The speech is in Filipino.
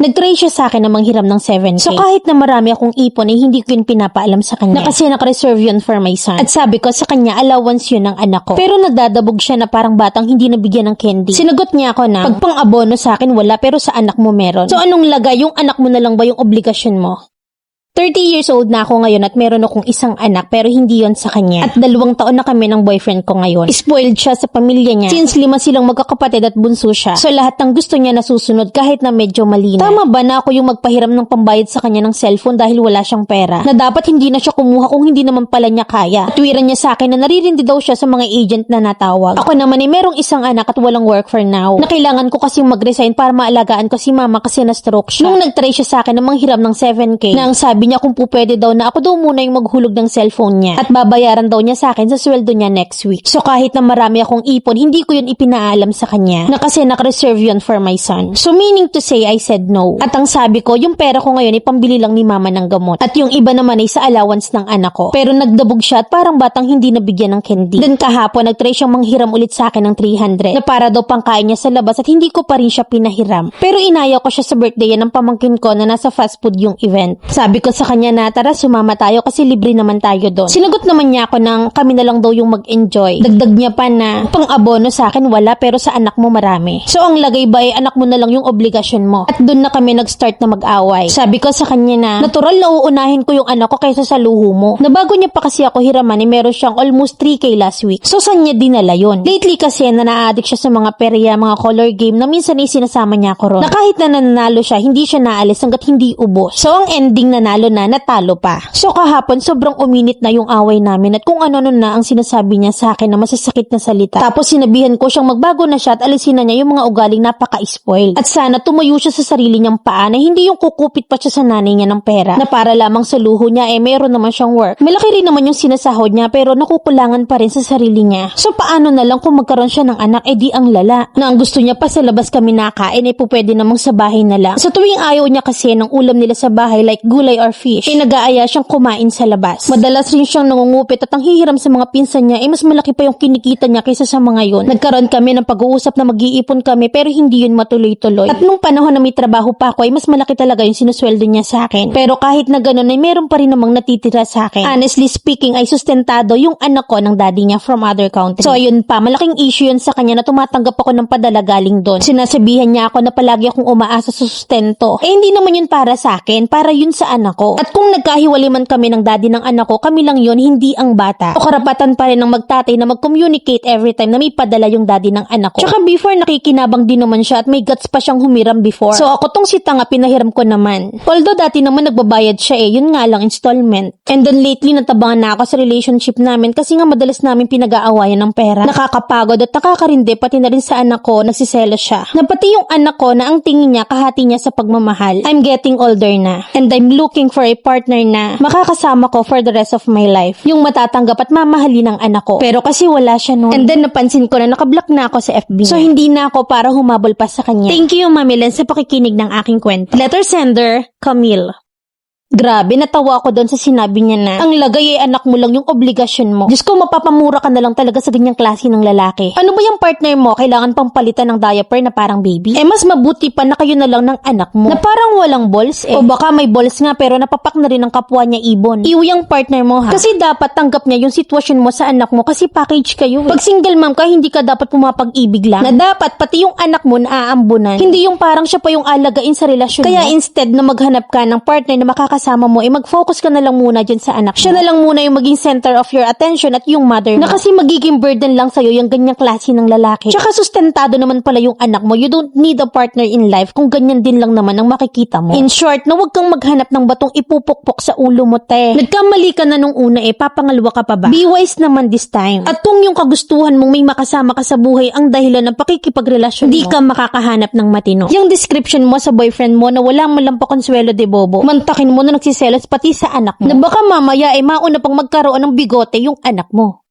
Nag-try siya sa akin na manghiram ng 7K. So kahit na marami akong ipon ay hindi ko yun pinapaalam sa kanya. Na kasi naka-reserve yun for my son. At sabi ko sa kanya, allowance yun ng anak ko. Pero nagdadabog siya na parang batang hindi nabigyan ng candy. Sinagot niya ako na, pag pang-abono sa akin wala pero sa anak mo meron. So anong lagay? Yung anak mo na lang ba yung obligasyon mo? 30 years old na ako ngayon at meron akong isang anak pero hindi yon sa kanya. At 2 taon na kami ng boyfriend ko ngayon. Spoiled siya sa pamilya niya since 5 silang magkakapatid at bunso siya. So lahat ng gusto niya nasusunod kahit na medyo mali na. Tama ba na ako yung magpahiram ng pambayad sa kanya ng cellphone dahil wala siyang pera? Na dapat hindi na siya kumuha kung hindi naman pala niya kaya. Tuwiran niya sa akin na naririndi daw siya sa mga agent na natawag. Ako naman ay merong isang anak at walang work for now. Na kailangan ko kasing mag-resign para maalagaan ko si mama kasi na-stroke siya. Nung nag-try siya sa akin na manghiram ng 7K na ang sabi niya kung pwede daw na ako daw muna yung maghulog ng cellphone niya at babayaran daw niya sa akin sa sweldo niya next week. So kahit na marami akong ipon, hindi ko yun ipinaalam sa kanya na kasi naka-reserve yun for my son. So meaning to say, I said no. At ang sabi ko, yung pera ko ngayon ay pambili lang ni mama ng gamot. At yung iba naman ay sa allowance ng anak ko. Pero nagdabog siya at parang batang hindi nabigyan ng candy. Then kahapon, nag-try siyang manghiram ulit sa akin ng 300 na para daw pangkain niya sa labas at hindi ko pa rin siya pinahiram. Pero inayaw ko siya sa birthday ng pamangkin ko na nasa fast food yung event. Sabi ko sa kanya na tara sumama tayo kasi libre naman tayo doon. Sinagot naman niya ako ng kami na lang daw yung mag-enjoy. Dagdag niya pa na pang-abono sa akin wala pero sa anak mo marami. So ang lagay ba ay anak mo na lang yung obligasyon mo. At doon na kami nag-start na mag-away. Sabi ko sa kanya na natural na uunahin ko yung anak ko kaysa sa luho mo. Na bago niya pa kasi ako hiraman ay meron siyang almost 3K last week. So saan niya dinala yun? Lately kasi na na-addict siya sa mga perya, mga color game na minsan ay sinasama niya ako ron. Na kahit na nanalo siya, hindi siya naalis hanggat hindi ubos. So ang ending nanalo na natalo pa. So kahapon sobrang uminit na yung away namin at kung ano na ang sinasabi niya sa akin na masasakit na salita. Tapos sinabihan ko siyang magbago na siya at alisin na niya yung mga ugaling napaka-spoil. At sana tumayo siya sa sarili niyang paa na hindi yung kukupit pa siya sa nanay niya ng pera na para lamang sa luho niya meron naman siyang work. Malaki rin naman yung sinasahod niya pero nakukulangan pa rin sa sarili niya. So paano na lang kung magkaroon siya ng anak di ang lala. Na ang gusto niya pa sa labas kami nakain pwede namang sa bahay na lang. Sa tuwing ayaw niya kasi ng ulam nila sa bahay like gulay or fish nag-aaya siyang kumain sa labas. Madalas rin siyang nangungupit at ang hihiram sa mga pinsan niya mas malaki pa yung kinikita niya kaysa sa mga yon. Nagkaroon kami ng pag-uusap na mag-iipon kami pero hindi yun matuloy-tuloy. At nung panahon na may trabaho pa ako mas malaki talaga yung sinusweldo niya sa akin. Pero kahit na ganun meron pa rin namang natitira sa akin. Honestly speaking ay sustentado yung anak ko ng daddy niya from other country. So ayun pa, malaking issue yun sa kanya na tumatanggap ako ng padala galing doon. Sinasabihan niya ako na palagi akong umaasa sa sustento. Hindi naman yun para sa akin, para yun sa anak ko. At kung nagkahiwalay man kami ng daddy ng anak ko, kami lang yun, hindi ang bata. O karapatan pa rin ng magtatay na mag-communicate every time na may padala yung daddy ng anak ko. Tsaka before nakikinabang din naman siya at may guts pa siyang humiram before. So ako tong si tanga pinahiram ko naman. Although dati naman nagbabayad siya yun nga lang installment. And then lately natabangan na ako sa relationship namin kasi nga madalas namin pinag-aawayan ng pera. Nakakapagod at nakakarindi pati na rin sa anak ko, nagsiselo siya. Na pati yung anak ko na ang tingin niya kahati niya sa pagmamahal. I'm getting older na. And I'm looking for a partner na makakasama ko for the rest of my life. Yung matatanggap at mamahalin ng anak ko. Pero kasi wala siya noon. And then napansin ko na nakablock na ako sa FB. So hindi na ako para humabol pa sa kanya. Thank you Mami Len sa pakikinig ng aking kwento. Letter sender, Camille. Grabe, natawa ako doon sa sinabi niya na ang lagay ay anak mo lang yung obligasyon mo. Diyos ko, mapapamura ka na lang talaga sa ganyang klase ng lalaki. Ano ba yung partner mo? Kailangan pang palitan ng diaper na parang baby? Mas mabuti pa na kayo na lang ng anak mo. Na parang walang balls O baka may balls nga pero napapak na rin ng kapwa niya ibon. Iwi ang partner mo ha. Kasi dapat tanggap niya yung sitwasyon mo sa anak mo kasi package kayo Pag single mom ka, hindi ka dapat pumapag-ibig lang. Na dapat pati yung anak mo naaambunan. Hindi yung parang siya pa yung alagain sa relasyon Kaya instead na maghanap ka ng partner na makakasama mo, mag-focus ka na lang muna dyan sa anak mo. Siya na lang muna yung maging center of your attention at yung mother mo. Na kasi magiging burden lang sa'yo yung ganyang klase ng lalaki. Tsaka sustentado naman pala yung anak mo. You don't need a partner in life kung ganyan din lang naman ang makikita mo. In short, na huwag kang maghanap ng batong ipupukpok sa ulo mo, te. Nagkamali ka na nung una papangalwa ka pa ba? Be wise naman this time. At kung yung kagustuhan mong may makasama ka sa buhay ang dahilan ng pakikipagrelasyon mo, di ka makakahanap ng matino. Yung description mo sa boyfriend mo na wala man lang pa konsuelo de bobo, mantakin mo na nagsiselos pati sa anak mo. Na baka mamaya mauna pang magkaroon ng bigote yung anak mo.